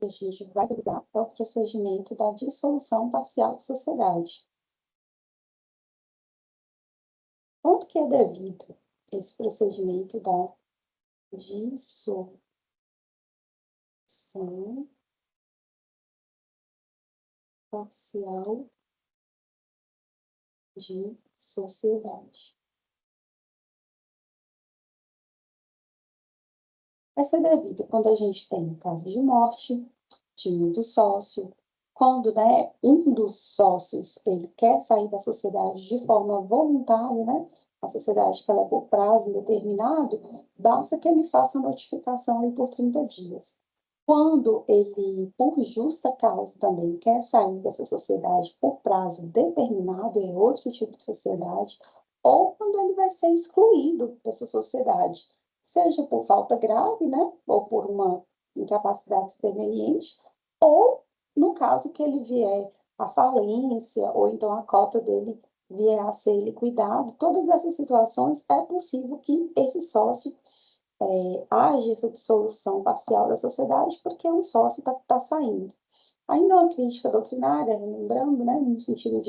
a gente vai usar é o procedimento da dissolução parcial de sociedade. Quanto que é devido esse procedimento da dissolução parcial de sociedade? Vai ser devido quando a gente tem um caso de morte de um dos sócios, quando, né, um dos sócios ele quer sair da sociedade de forma voluntária, né? A sociedade que ela é por prazo indeterminado, basta que ele faça a notificação ali por 30 dias. Quando ele, por justa causa também, quer sair dessa sociedade por prazo determinado, em outro tipo de sociedade, ou quando ele vai ser excluído dessa sociedade, seja por falta grave, né, ou por uma incapacidade superveniente, ou no caso que ele vier à falência, ou então a cota dele vier a ser liquidado, todas essas situações é possível que esse sócio haja essa dissolução parcial da sociedade, porque um sócio está saindo. Ainda uma crítica doutrinária, lembrando, né, no sentido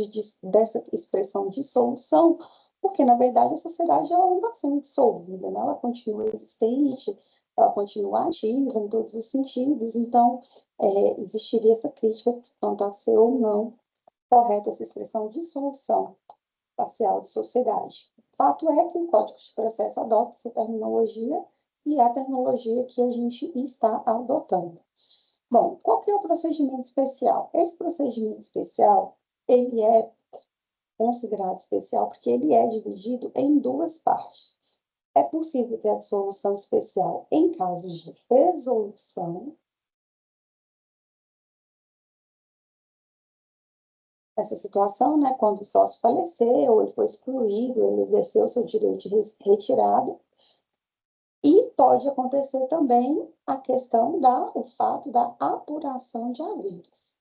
dessa expressão dissolução, porque, na verdade, a sociedade ela não está sendo dissolvida, né? Ela continua existente, ela continua ativa em todos os sentidos, então, existiria essa crítica quanto a ser ou não correta essa expressão dissolução parcial de sociedade. Fato é que o Código de Processo adota essa terminologia e é a terminologia que a gente está adotando. Bom, qual que é o procedimento especial? Esse procedimento especial, ele é considerado especial porque ele é dividido em duas partes. É possível ter a dissolução especial em casos de resolução. Essa situação, né, quando o sócio faleceu, ele foi excluído, ele exerceu seu direito de retirada. E pode acontecer também a questão o fato da apuração de haveres.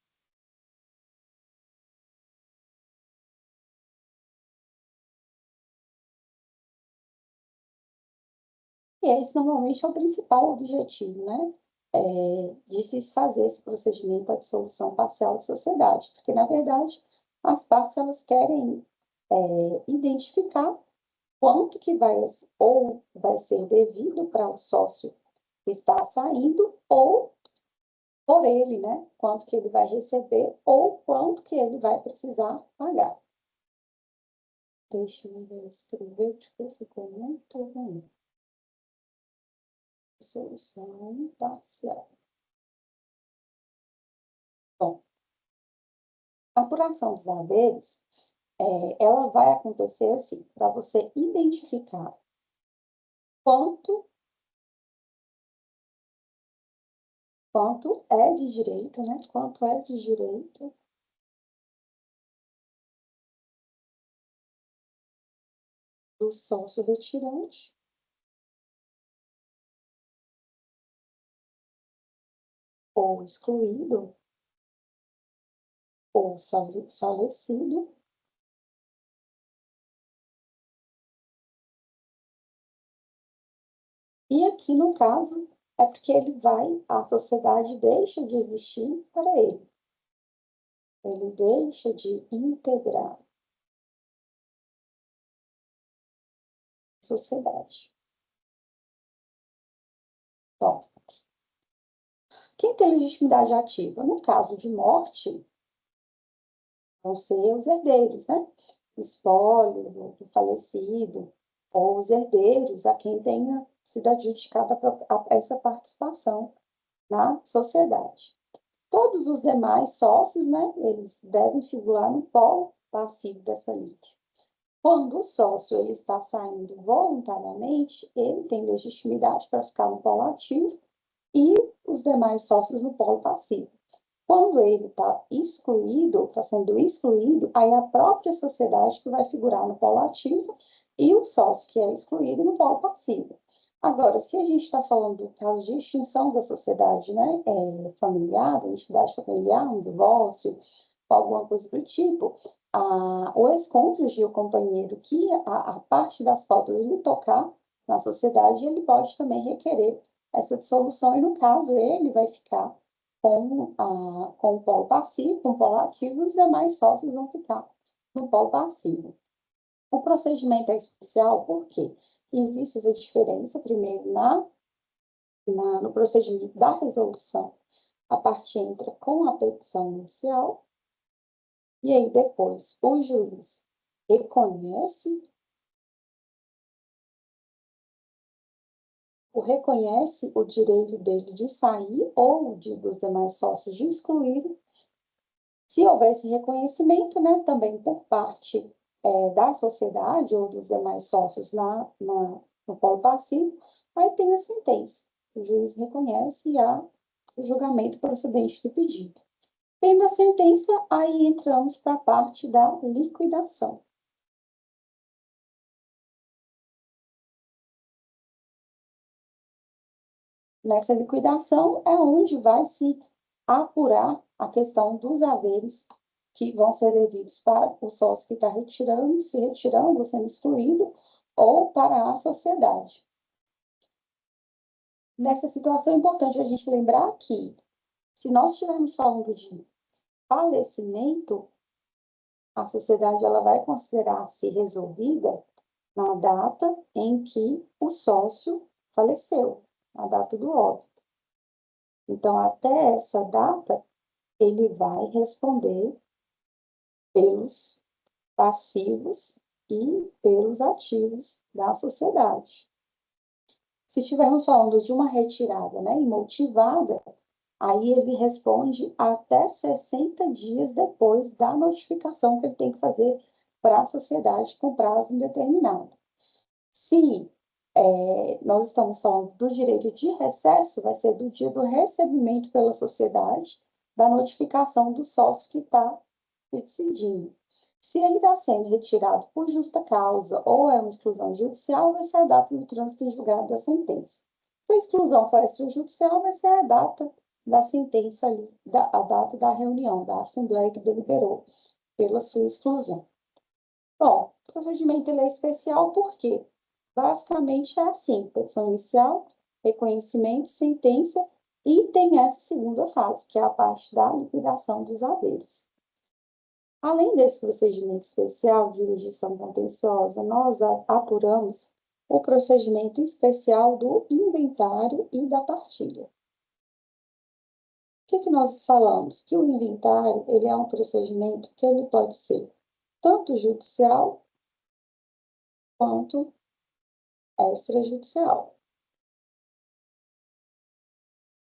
E esse normalmente é o principal objetivo, né? De se fazer esse procedimento da dissolução parcial de sociedade, porque, na verdade, as partes elas querem identificar quanto que vai ser devido para o sócio que está saindo, ou por ele, né? Quanto que ele vai receber, ou quanto que ele vai precisar pagar. Deixa eu escrever, porque ficou muito ruim. Solução parcial. Bom, a apuração dos haveres, ela vai acontecer assim, para você identificar quanto é de direito, né? Quanto é de direito do sócio retirante ou excluído ou falecido. E aqui, no caso, é porque a sociedade deixa de existir para ele. Ele deixa de integrar a sociedade. Bom, quem tem legitimidade ativa? No caso de morte, vão ser os herdeiros, né? Espólio do falecido, ou os herdeiros a quem tenha sido adjudicada essa participação na sociedade. Todos os demais sócios, né, eles devem figurar no polo passivo dessa lide. Quando o sócio ele está saindo voluntariamente, ele tem legitimidade para ficar no polo ativo e os demais sócios no polo passivo. Quando ele está excluído, está sendo excluído, aí a própria sociedade que vai figurar no polo ativo e o sócio que é excluído no polo passivo. Agora, se a gente está falando do caso de extinção da sociedade, né, familiar, entidade familiar, um divórcio, alguma coisa do tipo, o ex-cônjuge, o companheiro que a parte das faltas ele tocar na sociedade, ele pode também requerer essa dissolução e, no caso, ele vai ficar com o polo passivo, com o polo ativo, os demais sócios vão ficar no polo passivo. O procedimento é especial porque existe essa diferença, primeiro, no procedimento da resolução, a parte entra com a petição inicial, e aí depois o juiz reconhece o direito dele de sair ou dos demais sócios de excluir. Se houver esse reconhecimento, né, também por parte da sociedade ou dos demais sócios no polo passivo, aí tem a sentença. O juiz reconhece e há o julgamento procedente do pedido. Tendo a sentença, aí entramos para a parte da liquidação. Nessa liquidação é onde vai se apurar a questão dos haveres que vão ser devidos para o sócio que está se retirando, ou sendo excluído, ou para a sociedade. Nessa situação é importante a gente lembrar que, se nós estivermos falando de falecimento, a sociedade ela vai considerar-se resolvida na data em que o sócio faleceu, na data do óbito. Então, até essa data, ele vai responder pelos passivos e pelos ativos da sociedade. Se estivermos falando de uma retirada, né, imotivada, aí ele responde até 60 dias depois da notificação que ele tem que fazer para a sociedade com prazo indeterminado. Se nós estamos falando do direito de recesso, vai ser do dia do recebimento pela sociedade da notificação do sócio que está se decidindo. Se ele está sendo retirado por justa causa ou é uma exclusão judicial, vai ser a data do trânsito em julgado da sentença. Se a exclusão for extrajudicial, vai ser a data da sentença ali, a data da reunião, da assembleia que deliberou pela sua exclusão. Bom, o procedimento ele é especial porque basicamente é assim: petição inicial, reconhecimento, sentença, e tem essa segunda fase, que é a parte da liquidação dos haveres. Além desse procedimento especial de jurisdição contenciosa, nós apuramos o procedimento especial do inventário e da partilha. O que nós falamos? Que o inventário ele é um procedimento que ele pode ser tanto judicial quanto extrajudicial.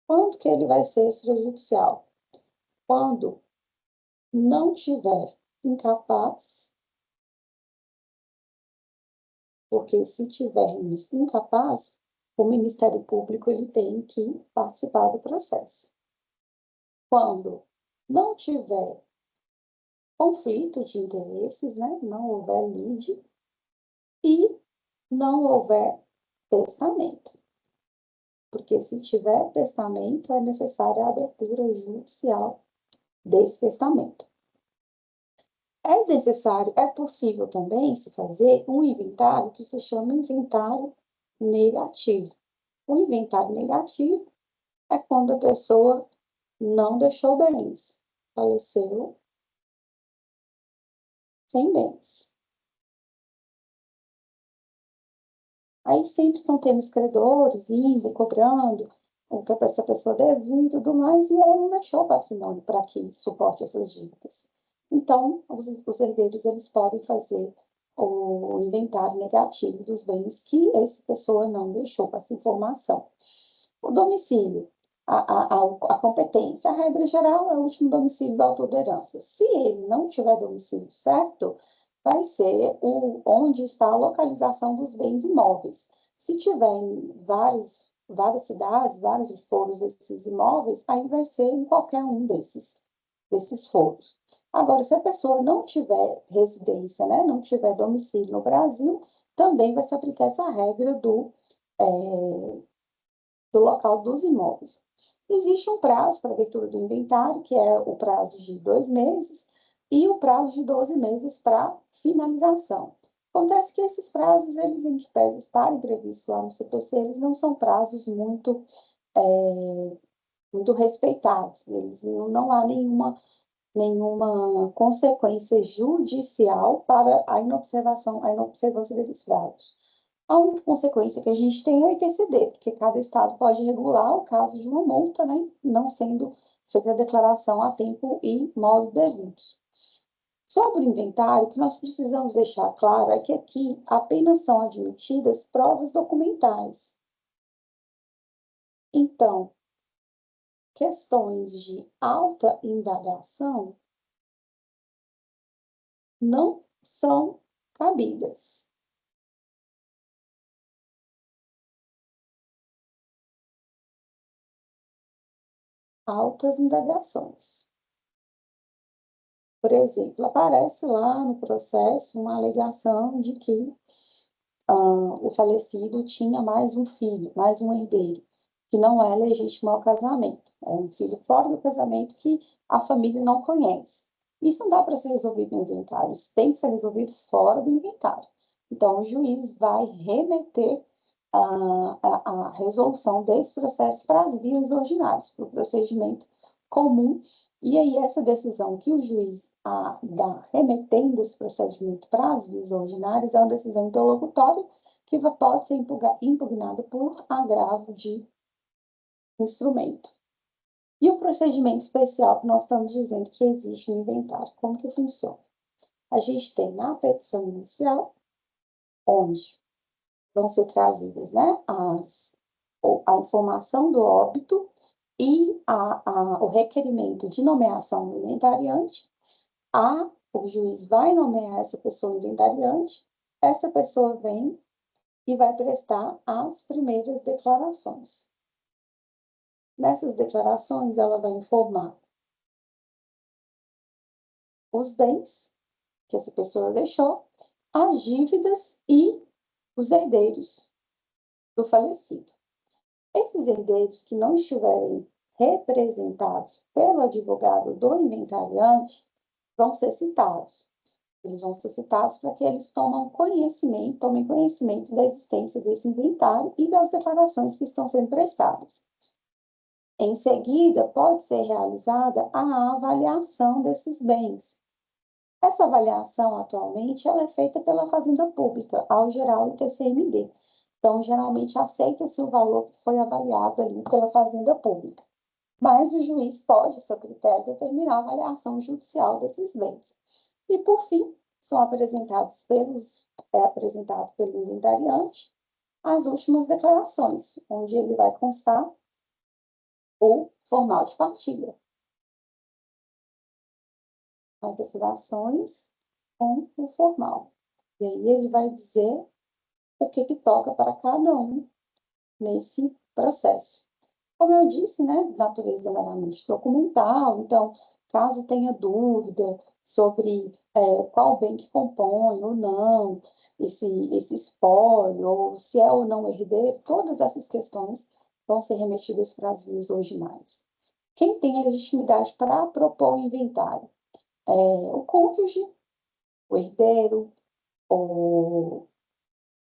Quando que ele vai ser extrajudicial? Quando não tiver incapaz, porque se tivermos incapaz, o Ministério Público ele tem que participar do processo. Quando não tiver conflito de interesses, né, não houver lide e não houver testamento. Porque se tiver testamento, é necessária a abertura judicial desse testamento. É possível também se fazer um inventário que se chama inventário negativo. O inventário negativo é quando a pessoa não deixou bens, faleceu sem bens. Aí sempre estão tendo os credores indo, cobrando o que essa pessoa deve e tudo mais, e ela não deixou patrimônio para que suporte essas dívidas. Então, os herdeiros eles podem fazer o inventário negativo dos bens que essa pessoa não deixou com essa informação. O domicílio, a competência, a regra geral é o último domicílio da autor da herança. Se ele não tiver domicílio certo, vai ser onde está a localização dos bens imóveis. Se tiver em várias cidades, vários foros desses imóveis, aí vai ser em qualquer um desses foros. Agora, se a pessoa não tiver residência, né, não tiver domicílio no Brasil, também vai se aplicar essa regra do local dos imóveis. Existe um prazo para abertura do inventário, que é o prazo de 2 meses, e o prazo de 12 meses para finalização. Acontece que esses prazos, eles, em que pese estarem previstos lá no CPC, eles não são prazos muito muito respeitados. Eles não há nenhuma consequência judicial para a inobservância desses prazos. A única consequência que a gente tem é o ITCD, porque cada estado pode regular o caso de uma multa, né, não sendo feita a declaração a tempo e modo devidos. Sobre o inventário, o que nós precisamos deixar claro é que aqui apenas são admitidas provas documentais. Então, questões de alta indagação não são cabidas. Altas indagações. Por exemplo, aparece lá no processo uma alegação de que o falecido tinha mais um filho, mais um herdeiro, que não é legítimo ao casamento. É um filho fora do casamento que a família não conhece. Isso não dá para ser resolvido no inventário, isso tem que ser resolvido fora do inventário. Então, o juiz vai remeter a resolução desse processo para as vias ordinárias, para o procedimento comum. E aí, essa decisão que o juiz dá remetendo esse procedimento para as vias ordinárias é uma decisão interlocutória que pode ser impugnada por agravo de instrumento. E o procedimento especial que nós estamos dizendo que existe no inventário, como que funciona? A gente tem a petição inicial, onde vão ser trazidas, né, a informação do óbito e o requerimento de nomeação do inventariante. O juiz vai nomear essa pessoa inventariante, essa pessoa vem e vai prestar as primeiras declarações. Nessas declarações, ela vai informar os bens que essa pessoa deixou, as dívidas e os herdeiros do falecido. Esses herdeiros que não estiverem representados pelo advogado do inventariante vão ser citados. Eles vão ser citados para que eles tomem conhecimento da existência desse inventário e das declarações que estão sendo prestadas. Em seguida, pode ser realizada a avaliação desses bens. Essa avaliação, atualmente, ela é feita pela Fazenda Pública, ao geral do TCMD. Então, geralmente, aceita-se o valor que foi avaliado ali pela Fazenda Pública. Mas o juiz pode, a seu critério, determinar a avaliação judicial desses bens. E, por fim, são apresentados apresentado pelo inventariante as últimas declarações, onde ele vai constar o formal de partilha. As declarações com o formal. E aí ele vai dizer o que toca para cada um nesse processo. Como eu disse, né, natureza meramente documental, então, caso tenha dúvida sobre qual bem que compõe ou não esse espólio, ou se é ou não herdeiro, todas essas questões vão ser remetidas para as vias originais. Quem tem a legitimidade para propor o inventário? O cônjuge, o herdeiro, o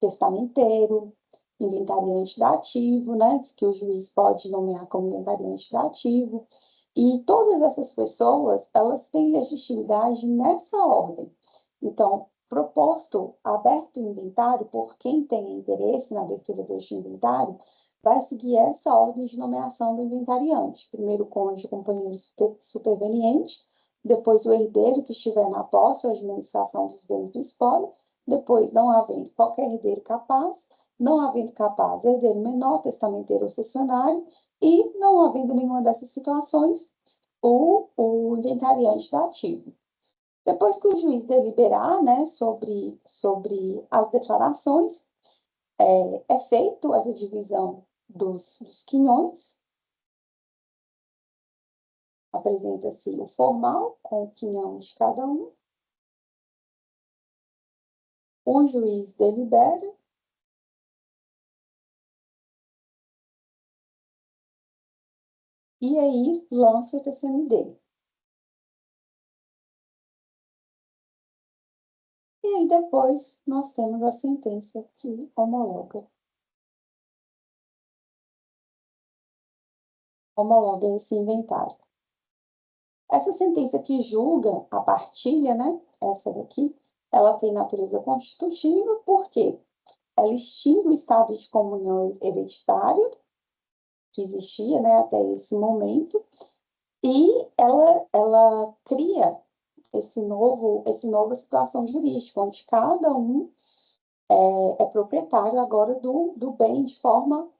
testamenteiro, inventariante dativo, né, que o juiz pode nomear como inventariante dativo, e todas essas pessoas, elas têm legitimidade nessa ordem. Então, aberto o inventário, por quem tem interesse na abertura deste inventário, vai seguir essa ordem de nomeação do inventariante. Primeiro o cônjuge, companheiro superveniente, depois o herdeiro que estiver na posse ou administração dos bens do espólio, depois, não havendo qualquer herdeiro capaz, não havendo capaz herdeiro menor, testamenteiro ou cessionário, e não havendo nenhuma dessas situações, o inventariante dativo. Depois que o juiz deliberar, né, sobre as declarações, é feito essa divisão dos quinhões, apresenta-se o formal com o quinhão de cada um, o juiz delibera, e aí lança o TCMD. E aí depois nós temos a sentença que homologa. homologa esse inventário. Essa sentença que julga a partilha, né, essa daqui, ela tem natureza constitutiva, porque ela extingue o estado de comunhão hereditário que existia, né, até esse momento, e ela cria essa nova situação jurídica, onde cada um é proprietário agora do bem de forma,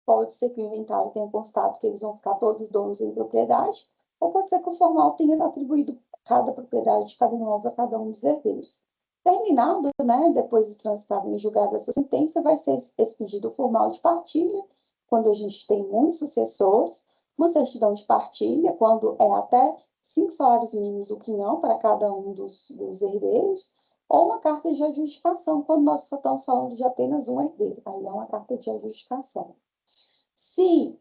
pode ser que o inventário tenha constado que eles vão ficar todos donos em propriedade, ou pode ser que o formal tenha atribuído cada propriedade de cada imóvel a cada um dos herdeiros. Terminado, né, depois de transitado em julgado essa sentença, vai ser expedido o formal de partilha, quando a gente tem muitos sucessores, uma certidão de partilha, quando é até 5 salários mínimos o quinhão para cada um dos herdeiros, ou uma carta de adjudicação, quando nós só estamos falando de apenas um herdeiro. Aí é uma carta de adjudicação. Se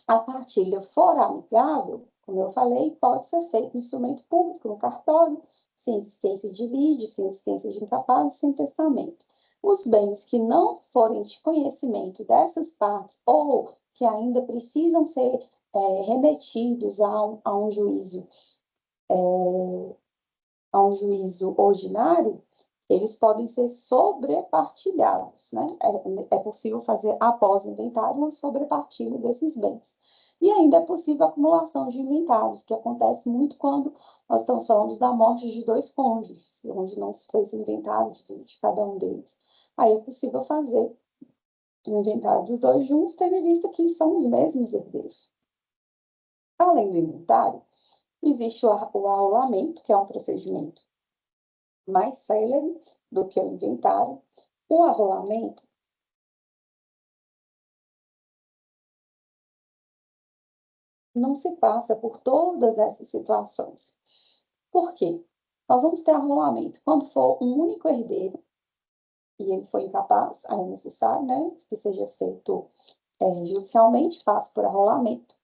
a partilha for amigável, como eu falei, pode ser feito no instrumento público, no cartório, sem existência de lide, sem existência de incapaz, sem testamento. Os bens que não forem de conhecimento dessas partes ou que ainda precisam ser remetidos a um juízo ordinário, eles podem ser sobrepartilhados, né? É possível fazer, após o inventário, uma sobrepartilha desses bens. E ainda é possível a acumulação de inventários, que acontece muito quando nós estamos falando da morte de dois cônjuges, onde não se fez o inventário de cada um deles. Aí é possível fazer o inventário dos dois juntos, tendo em vista que são os mesmos herdeiros. Além do inventário, existe o arrolamento, que é um procedimento mais célere do que o inventário. O arrolamento não se passa por todas essas situações. Por quê? Nós vamos ter arrolamento quando for um único herdeiro e ele foi incapaz, aí é necessário, né, que seja feito judicialmente, faz por arrolamento.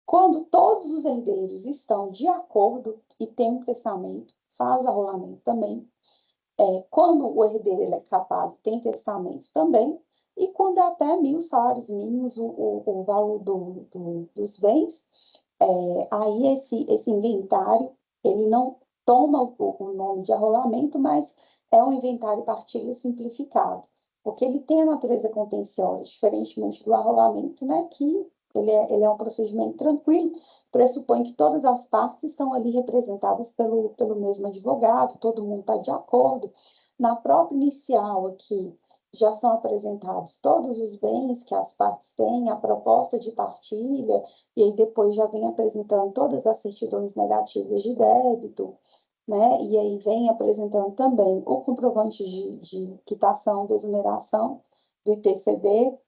Quando todos os herdeiros estão de acordo e tem um testamento, faz arrolamento também. Quando o herdeiro ele é capaz, tem testamento também, e quando é até 1.000 salários mínimos o valor dos bens, aí esse inventário, ele não toma o nome de arrolamento, mas é um inventário partilha simplificado, porque ele tem a natureza contenciosa, diferentemente do arrolamento, né, que ele é um procedimento tranquilo, pressupõe que todas as partes estão ali representadas pelo mesmo advogado, todo mundo está de acordo. Na própria inicial aqui, já são apresentados todos os bens que as partes têm, a proposta de partilha, e aí depois já vem apresentando todas as certidões negativas de débito, né? E aí vem apresentando também o comprovante de quitação, desoneração do ITCD.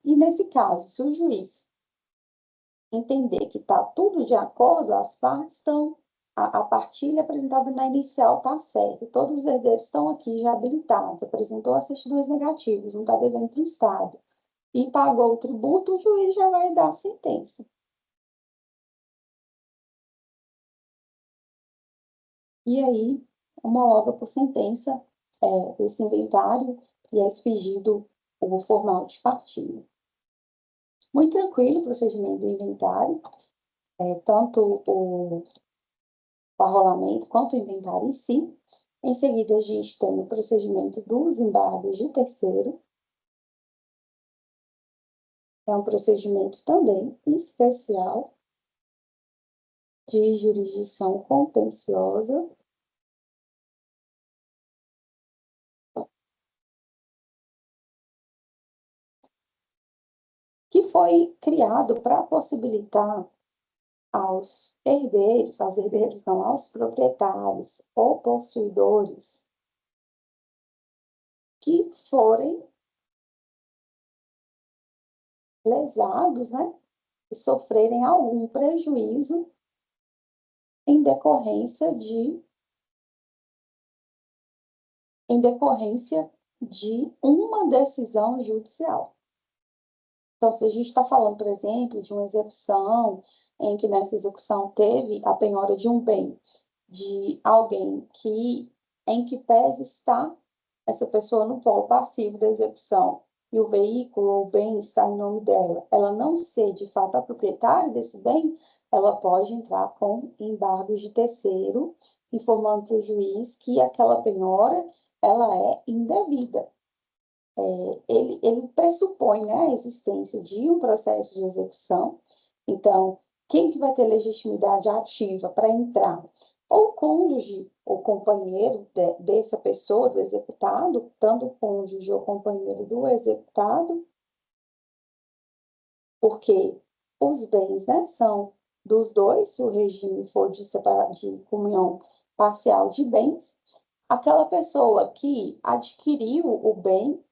E nesse caso, se o juiz entender que está tudo de acordo, as partes estão, a partilha apresentada na inicial está certa, todos os herdeiros estão aqui já habilitados, apresentou as certidões negativas, não está devendo para o Estado, e pagou o tributo, o juiz já vai dar a sentença. E aí, homologa por sentença esse inventário e é expedido o formal de partilha. Muito tranquilo o procedimento do inventário, tanto o arrolamento quanto o inventário em si. Em seguida, a gente tem o procedimento dos embargos de terceiro. É um procedimento também especial de jurisdição contenciosa, que foi criado para possibilitar aos herdeiros não, aos proprietários ou possuidores que forem lesados, né, e sofrerem algum prejuízo em decorrência de uma decisão judicial. Então, se a gente está falando, por exemplo, de uma execução em que nessa execução teve a penhora de um bem de alguém em que pese está essa pessoa no polo passivo da execução e o veículo ou bem está em nome dela, ela não ser de fato a proprietária desse bem, ela pode entrar com embargos de terceiro, informando para o juiz que aquela penhora ela é indevida. Ele pressupõe, né, a existência de um processo de execução. Então, quem que vai ter legitimidade ativa para entrar? Ou o cônjuge ou companheiro dessa pessoa, do executado, tanto o cônjuge ou companheiro do executado, porque os bens, né, são dos dois, se o regime for de comunhão parcial de bens, aquela pessoa que adquiriu o bem,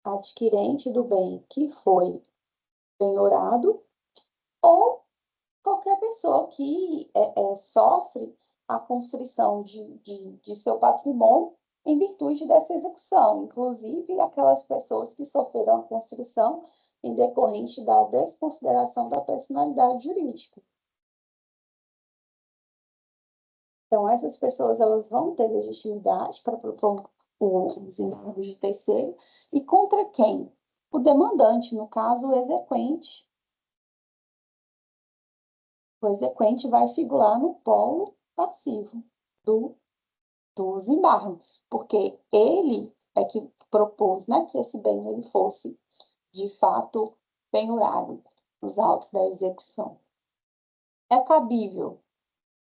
adquirente do bem que foi penhorado, ou qualquer pessoa que sofre a constrição de seu patrimônio em virtude dessa execução, inclusive aquelas pessoas que sofreram a constrição em decorrente da desconsideração da personalidade jurídica. Então, essas pessoas elas vão ter legitimidade para propor os embargos de terceiro, e contra quem? O demandante, no caso, o exequente. O exequente vai figurar no polo passivo dos embargos, porque ele é que propôs, né, que esse bem ele fosse, de fato, penhorado nos autos da execução. É cabível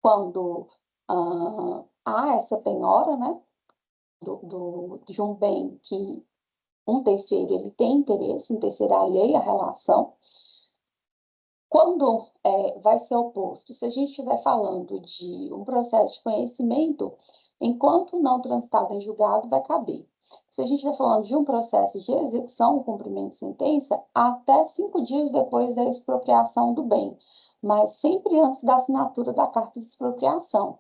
quando há essa penhora, né, de um bem que um terceiro ele tem interesse em terceiro alheio à relação. Quando vai ser oposto, se a gente estiver falando de um processo de conhecimento, enquanto não transitado em julgado, vai caber. Se a gente estiver falando de um processo de execução, cumprimento de sentença, até 5 dias depois da expropriação do bem, mas sempre antes da assinatura da carta de expropriação.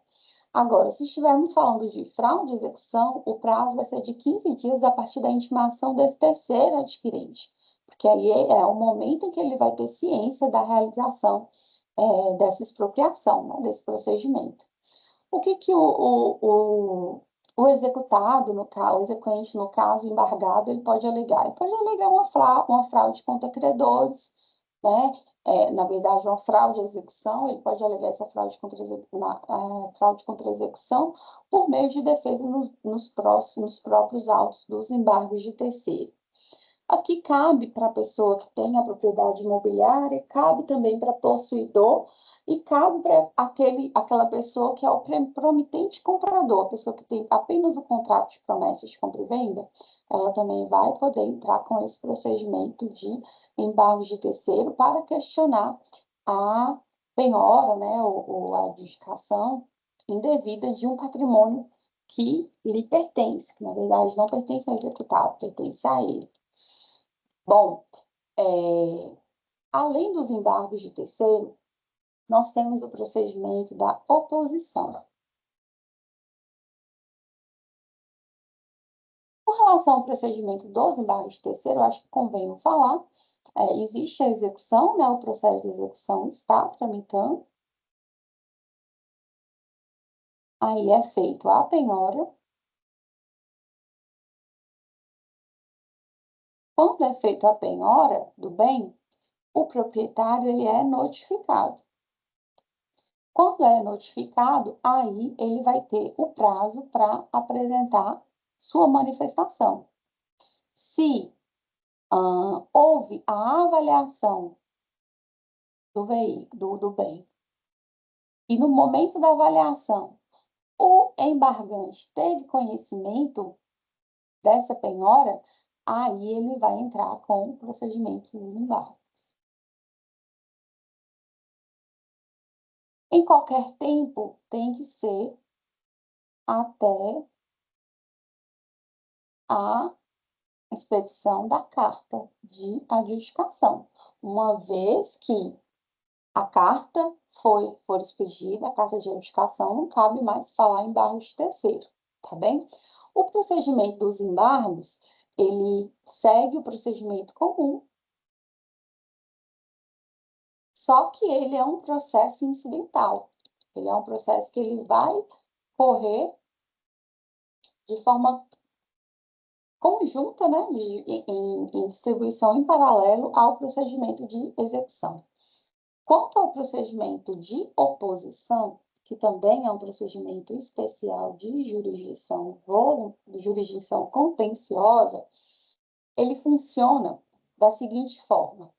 Agora, se estivermos falando de fraude de execução, o prazo vai ser de 15 dias a partir da intimação desse terceiro adquirente, porque aí é o momento em que ele vai ter ciência da realização dessa expropriação, né, desse procedimento. O que que o executado, no caso, o exequente, no caso, embargado, ele pode alegar? Ele pode alegar uma fraude contra credores, né? Na verdade, uma fraude à execução, ele pode alegar essa fraude fraude contra a execução por meio de defesa nos próprios autos dos embargos de terceiro. Aqui cabe para a pessoa que tem a propriedade imobiliária, cabe também para possuidor e cabe para aquela pessoa que é o promitente comprador, a pessoa que tem apenas o contrato de promessa de compra e venda, ela também vai poder entrar com esse procedimento de embargo de terceiro para questionar a penhora, né, ou a adjudicação indevida de um patrimônio que lhe pertence, que na verdade não pertence ao executado, pertence a ele. Bom, além dos embargos de terceiro, nós temos o procedimento da oposição. Com relação ao procedimento dos embargos de terceiro, eu acho que convém eu falar. Existe a execução, né? O processo de execução está tramitando. Aí é feito a penhora. Quando é feita a penhora do bem, o proprietário ele é notificado. Quando é notificado, aí ele vai ter o prazo para apresentar sua manifestação. Se houve a avaliação do veículo, do bem, e no momento da avaliação o embargante teve conhecimento dessa penhora, aí ele vai entrar com o procedimento dos embargos. Em qualquer tempo, tem que ser até a expedição da carta de adjudicação, uma vez que a carta for expedida, a carta de adjudicação, não cabe mais falar em embargos de terceiro, tá bem? O procedimento dos embargos, ele segue o procedimento comum, só que ele é um processo incidental. Ele é um processo que ele vai correr de forma conjunta, né, em distribuição em paralelo ao procedimento de execução. Quanto ao procedimento de oposição, que também é um procedimento especial de jurisdição contenciosa, ele funciona da seguinte forma: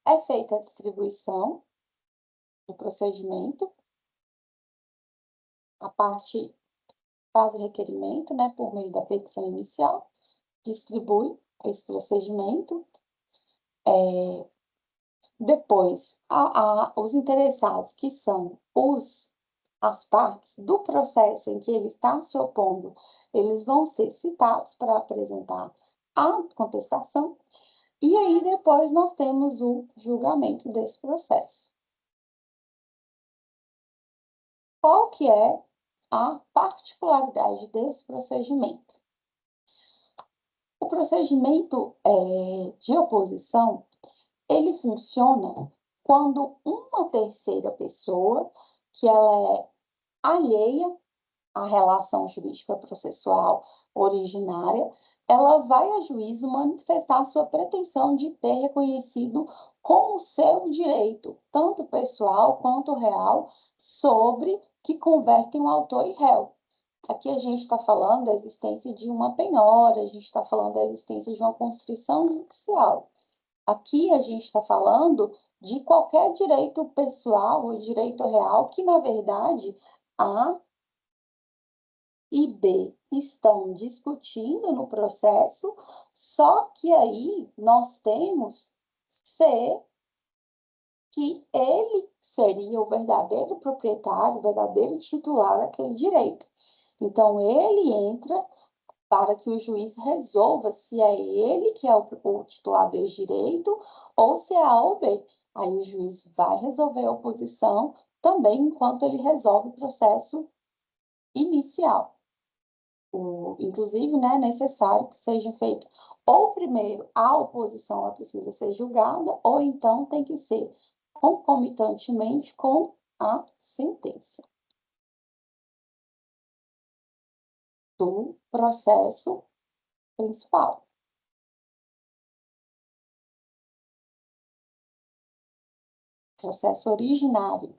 é feita a distribuição do procedimento, a parte faz o requerimento, né, por meio da petição inicial, distribui esse procedimento, depois os interessados, que são as partes do processo em que ele está se opondo, eles vão ser citados para apresentar a contestação, e aí depois nós temos o julgamento desse processo. Qual que é a particularidade desse procedimento? O procedimento de oposição, ele funciona quando uma terceira pessoa, que ela é alheia à relação jurídica processual originária, ela vai a juízo manifestar sua pretensão de ter reconhecido como seu direito, tanto pessoal quanto real, sobre que convertem o autor em réu. Aqui a gente está falando da existência de uma penhora, a gente está falando da existência de uma constrição judicial. Aqui a gente está falando de qualquer direito pessoal ou direito real que, na verdade, A e B estão discutindo no processo, só que aí nós temos C, que ele seria o verdadeiro proprietário, o verdadeiro titular daquele direito. Então, ele entra para que o juiz resolva se é ele que é o titular desse direito ou se é A ou B. Aí o juiz vai resolver a oposição também enquanto ele resolve o processo inicial. Inclusive, né, é necessário que seja feito ou primeiro a oposição ela precisa ser julgada, ou então tem que ser concomitantemente com a sentença do processo principal. Processo originário.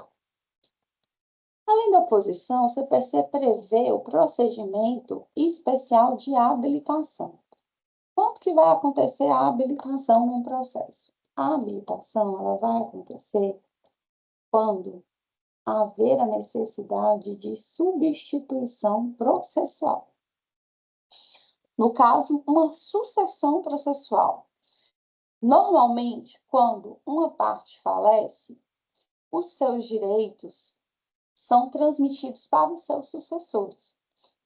Além da oposição, o CPC prevê o procedimento especial de habilitação. Quando que vai acontecer a habilitação num processo? A habilitação ela vai acontecer quando haver a necessidade de substituição processual. No caso, uma sucessão processual. Normalmente, quando uma parte falece, os seus direitos são transmitidos para os seus sucessores.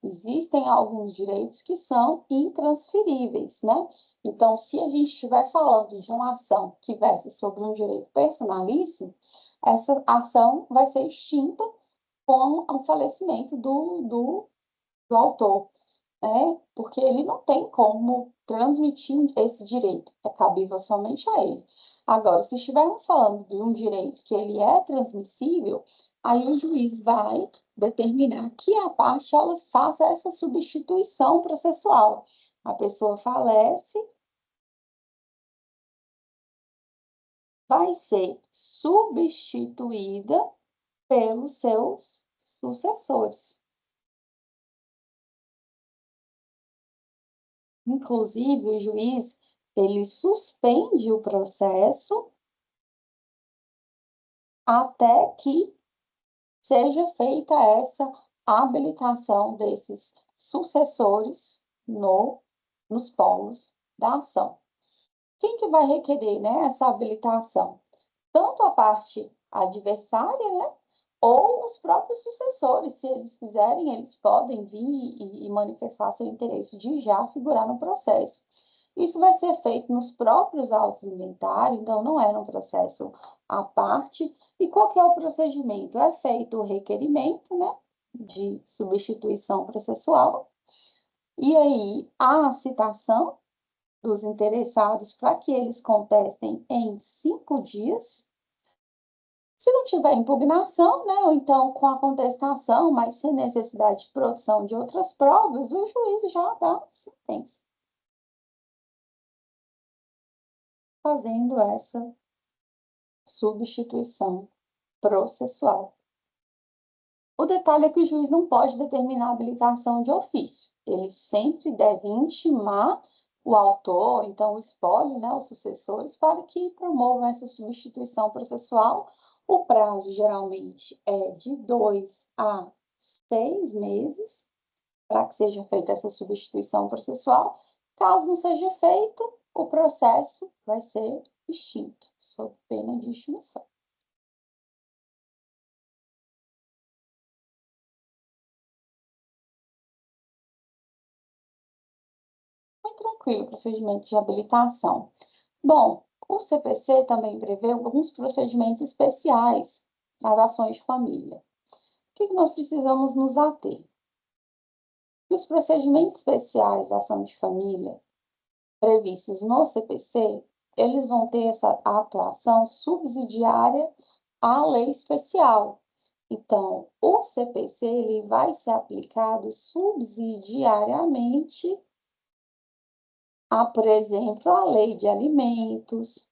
Existem alguns direitos que são intransferíveis, né? Então, se a gente estiver falando de uma ação que versa sobre um direito personalíssimo, essa ação vai ser extinta com o falecimento do autor, né? Porque ele não tem como transmitir esse direito, é cabível somente a ele. Agora, se estivermos falando de um direito que ele é transmissível, aí o juiz vai determinar que a parte ela faça essa substituição processual. A pessoa falece, vai ser substituída pelos seus sucessores. Inclusive, o juiz, ele suspende o processo até que seja feita essa habilitação desses sucessores nos polos da ação. Quem que vai requerer, né, essa habilitação? Tanto a parte adversária, né, ou os próprios sucessores, se eles quiserem, eles podem vir e manifestar seu interesse de já figurar no processo. Isso vai ser feito nos próprios autos inventários, então não é um processo à parte. E qual que é o procedimento? É feito o requerimento, né, de substituição processual, e aí a citação dos interessados para que eles contestem em 5 dias. Se não tiver impugnação, né, ou então com a contestação, mas sem necessidade de produção de outras provas, o juiz já dá sentença. fazendo essa substituição processual. O detalhe é que o juiz não pode determinar a habilitação de ofício. Ele sempre deve intimar o autor, então o espólio, né, os sucessores, para que promovam essa substituição processual. O prazo geralmente é de 2 a 6 meses para que seja feita essa substituição processual. Caso não seja feito, o processo vai ser extinto, sob pena de extinção. Muito tranquilo o procedimento de habilitação. Bom, o CPC também prevê alguns procedimentos especiais nas ações de família. O que nós precisamos nos ater? Os procedimentos especiais da ação de família previstos no CPC, eles vão ter essa atuação subsidiária à lei especial. Então, o CPC ele vai ser aplicado subsidiariamente a, por exemplo, a lei de alimentos,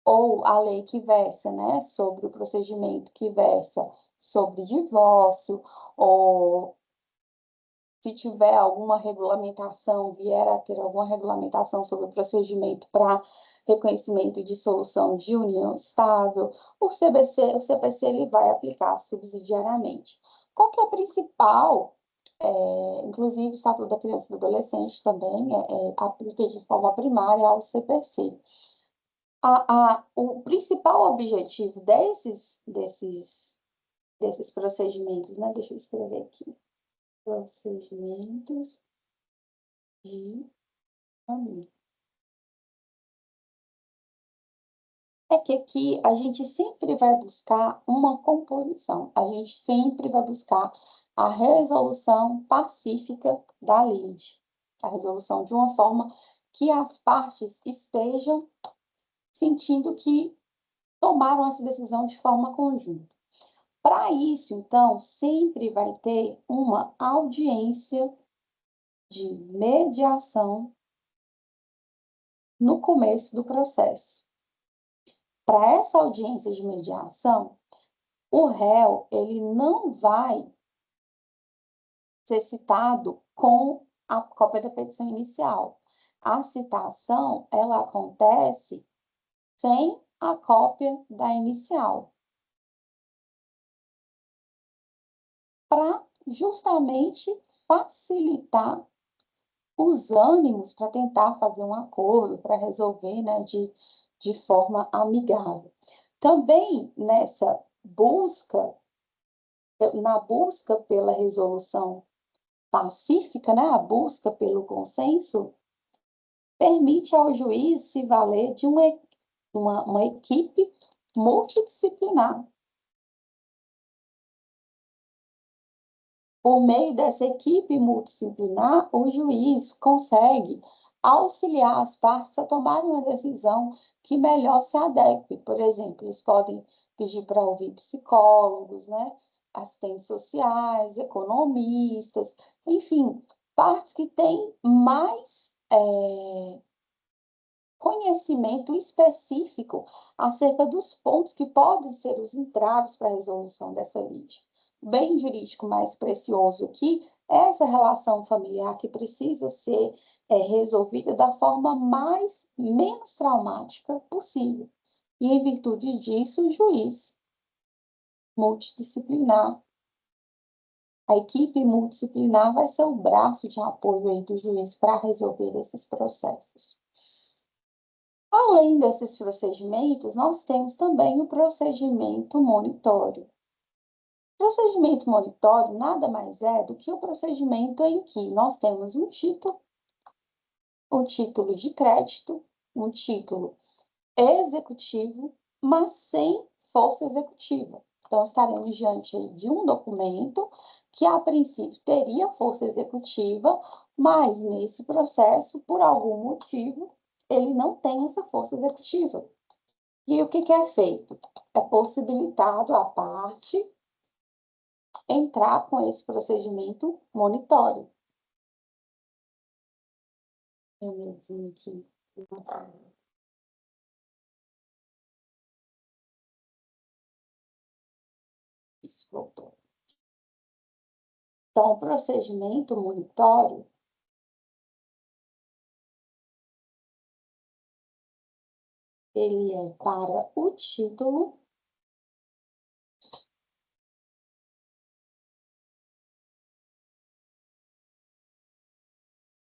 ou a lei que versa, né, sobre o procedimento que versa sobre divórcio, ou se tiver alguma regulamentação, vier a ter alguma regulamentação sobre o procedimento para reconhecimento e dissolução de união estável, o CPC ele vai aplicar subsidiariamente. Qual que é a principal, inclusive o Estatuto da Criança e do Adolescente também aplica de forma primária ao CPC. O principal objetivo desses procedimentos, né? Deixa eu escrever aqui. Procedimentos de família. É que aqui a gente sempre vai buscar uma composição, a gente sempre vai buscar a resolução pacífica da lide, a resolução de uma forma que as partes estejam sentindo que tomaram essa decisão de forma conjunta. Para isso, então, sempre vai ter uma audiência de mediação no começo do processo. Para essa audiência de mediação, o réu ele não vai ser citado com a cópia da petição inicial. A citação ela acontece sem a cópia da inicial, para justamente facilitar os ânimos para tentar fazer um acordo, para resolver, né, de forma amigável. Também nessa busca, na busca pela resolução pacífica, né, a busca pelo consenso, permite ao juiz se valer de uma equipe multidisciplinar. Por meio dessa equipe multidisciplinar, o juiz consegue auxiliar as partes a tomarem uma decisão que melhor se adeque. Por exemplo, eles podem pedir para ouvir psicólogos, né? Assistentes sociais, economistas, enfim, partes que têm mais conhecimento específico acerca dos pontos que podem ser os entraves para a resolução dessa lide. O bem jurídico mais precioso aqui é essa relação familiar que precisa ser resolvida da forma menos traumática possível. E, em virtude disso, o juiz multidisciplinar, a equipe multidisciplinar vai ser o braço de apoio aí do juiz para resolver esses processos. Além desses procedimentos, nós temos também o procedimento monitório. O procedimento monitório nada mais é do que o procedimento em que nós temos um título de crédito, um título executivo, mas sem força executiva. Então, estaremos diante de um documento que, a princípio, teria força executiva, mas nesse processo, por algum motivo, ele não tem essa força executiva. E o que é feito? É possibilitado a parte entrar com esse procedimento monitório. Eu mesmo aqui. Isso, voltou. Então, o procedimento monitório, ele é para o título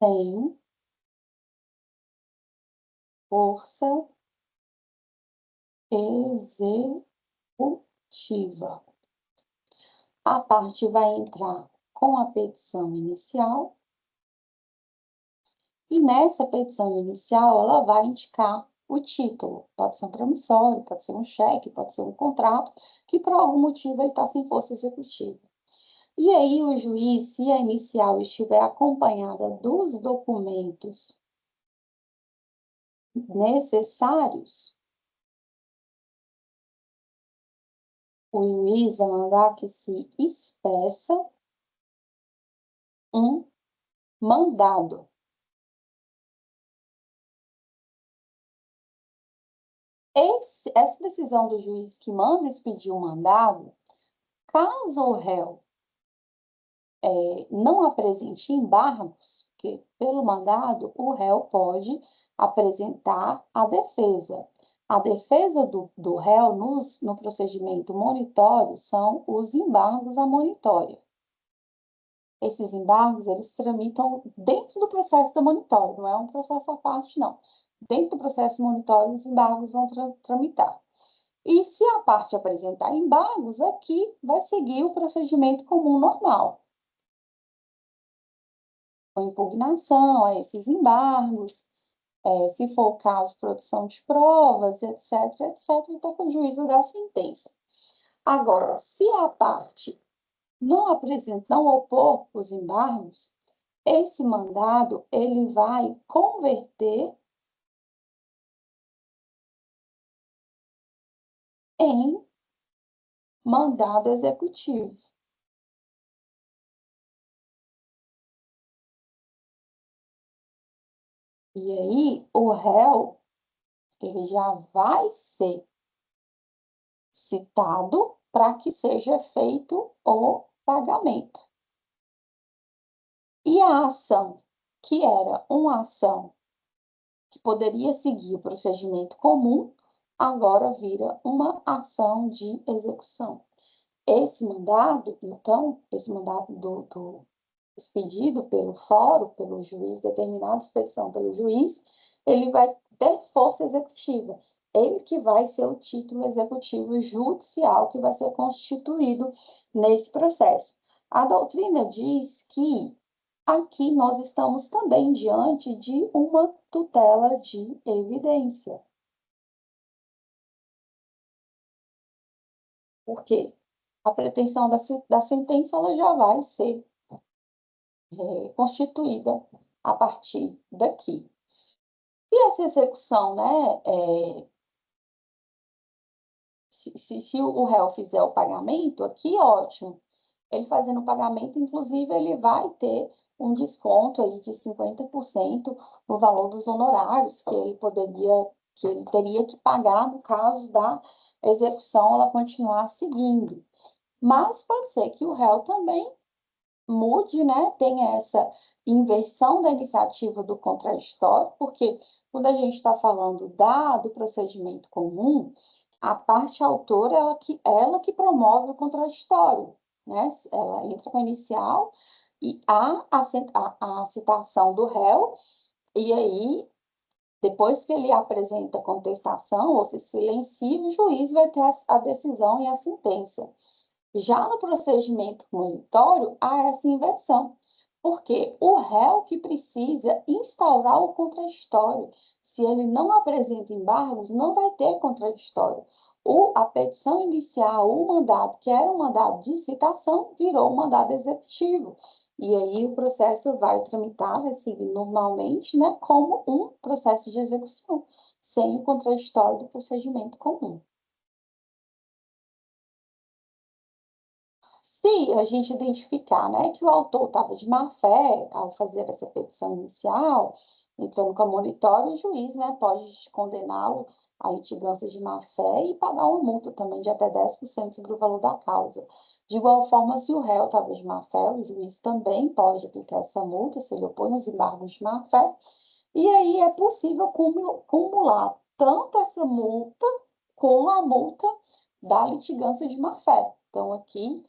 tem força executiva. A parte vai entrar com a petição inicial e nessa petição inicial ela vai indicar o título. Pode ser um promissório, pode ser um cheque, pode ser um contrato, que por algum motivo ele está sem força executiva. E aí o juiz, se a inicial estiver acompanhada dos documentos necessários, o juiz vai mandar que se expeça um mandado. Essa decisão do juiz que manda expedir um mandado, caso o réu não apresente embargos, porque pelo mandado o réu pode apresentar a defesa. A defesa do réu no procedimento monitório são os embargos à monitória. Esses embargos, eles tramitam dentro do processo da monitória, não é um processo à parte, não. Dentro do processo monitório, os embargos vão tramitar. E se a parte apresentar embargos, aqui vai seguir o procedimento comum normal. Com impugnação a esses embargos, se for o caso, produção de provas, etc., etc., até que o juiz vai dar a sentença. Agora, se a parte não apresenta, não opor os embargos, esse mandado ele vai converter em mandado executivo. E aí, o réu, ele já vai ser citado para que seja feito o pagamento. E a ação, que era uma ação que poderia seguir o procedimento comum, agora vira uma ação de execução. Esse mandado, então, esse mandado expedido pelo fórum, pelo juiz, determinada expedição pelo juiz, ele vai ter força executiva. Ele que vai ser o título executivo judicial que vai ser constituído nesse processo. A doutrina diz que aqui nós estamos também diante de uma tutela de evidência. Porque a pretensão da sentença ela já vai ser constituída a partir daqui. E essa execução, né, se o réu fizer o pagamento, aqui ótimo. Ele fazendo o pagamento, inclusive, ele vai ter um desconto aí de 50% no valor dos honorários que ele teria que pagar no caso da execução ela continuar seguindo. Mas pode ser que o réu também mude, né? Tenha essa inversão da iniciativa do contraditório, porque quando a gente está falando do procedimento comum, a parte autora ela que promove o contraditório, né? Ela entra com a inicial e há a citação do réu, e aí, depois que ele apresenta a contestação ou se silencia, o juiz vai ter a decisão e a sentença. Já no procedimento monitório, há essa inversão, porque o réu que precisa instaurar o contraditório, se ele não apresenta embargos, não vai ter contraditório. A petição inicial, o mandado, que era um mandado de citação, virou um mandado executivo. E aí o processo vai tramitar, vai seguir normalmente, né, como um processo de execução, sem o contraditório do procedimento comum. Se a gente identificar, né, que o autor estava de má fé ao fazer essa petição inicial, entrando com a monitória, o juiz, né, pode condená-lo à litigância de má-fé e pagar uma multa também de até 10% do valor da causa. De igual forma, se o réu estava de má-fé, o juiz também pode aplicar essa multa, se ele opõe os embargos de má-fé, e aí é possível cumular tanto essa multa com a multa da litigância de má-fé. Então, aqui,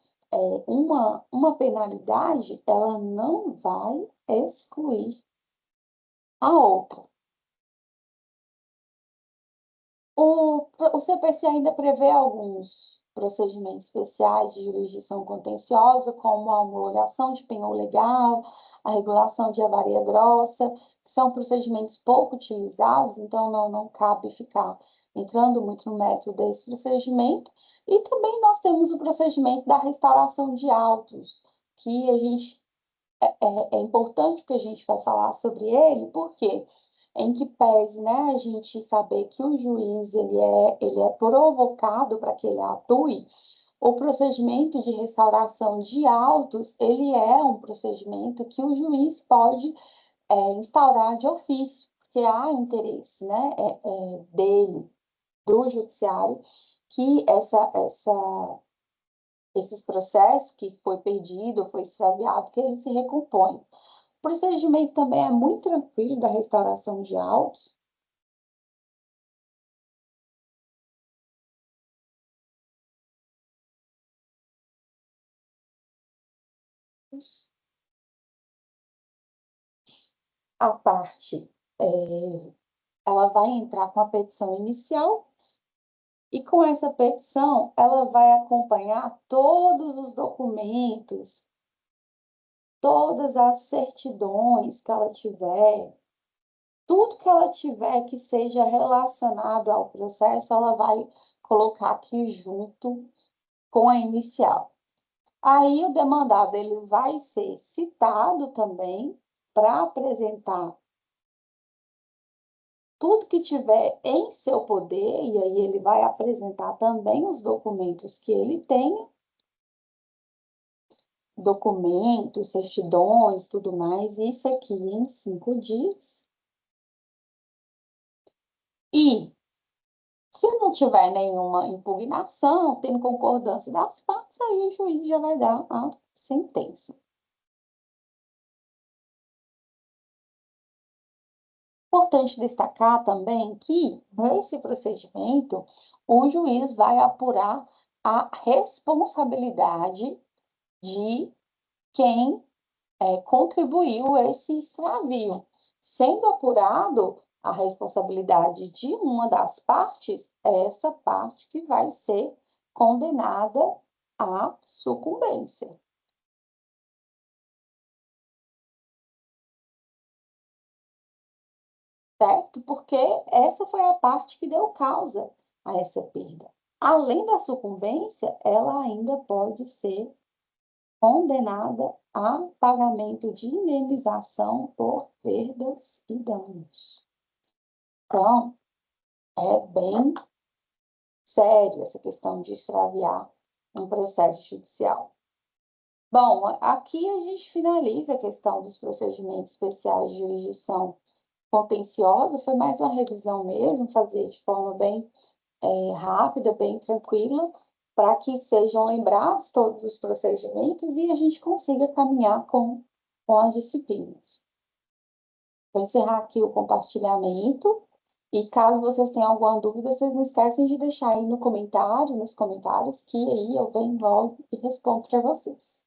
uma penalidade, ela não vai excluir a outra. O CPC ainda prevê alguns procedimentos especiais de jurisdição contenciosa, como a homologação de penhor legal, a regulação de avaria grossa, que são procedimentos pouco utilizados, então não cabe ficar entrando muito no mérito desse procedimento. E também nós temos o procedimento da restauração de autos, que a gente é importante que a gente vai falar sobre ele, porque em que pese, né, a gente saber que o juiz ele é provocado para que ele atue, o procedimento de restauração de autos, ele é um procedimento que o juiz pode instaurar de ofício, porque há interesse, né, dele, do judiciário, que esses processos que foi perdido, foi extraviado, que ele se recompõe. O procedimento também é muito tranquilo da restauração de autos. A parte, ela vai entrar com a petição inicial e com essa petição ela vai acompanhar todos os documentos, todas as certidões que ela tiver, tudo que ela tiver que seja relacionado ao processo, ela vai colocar aqui junto com a inicial. Aí o demandado ele vai ser citado também para apresentar tudo que tiver em seu poder, e aí ele vai apresentar também os documentos que ele tem, documentos, certidões, tudo mais, isso aqui em 5 dias. E se não tiver nenhuma impugnação, tendo concordância das partes, aí o juiz já vai dar a sentença. Importante destacar também que, nesse procedimento, o juiz vai apurar a responsabilidade de quem contribuiu esse extravio. Sendo apurado a responsabilidade de uma das partes, é essa parte que vai ser condenada à sucumbência. Certo? Porque essa foi a parte que deu causa a essa perda. Além da sucumbência, ela ainda pode ser condenada a pagamento de indenização por perdas e danos. Então, é bem sério essa questão de extraviar um processo judicial. Bom, aqui a gente finaliza a questão dos procedimentos especiais de jurisdição contenciosa, foi mais uma revisão mesmo, fazer de forma bem rápida, bem tranquila, para que sejam lembrados todos os procedimentos e a gente consiga caminhar com as disciplinas. Vou encerrar aqui o compartilhamento e caso vocês tenham alguma dúvida, vocês não esquecem de deixar aí no comentário, nos comentários, que aí eu venho logo e respondo para vocês.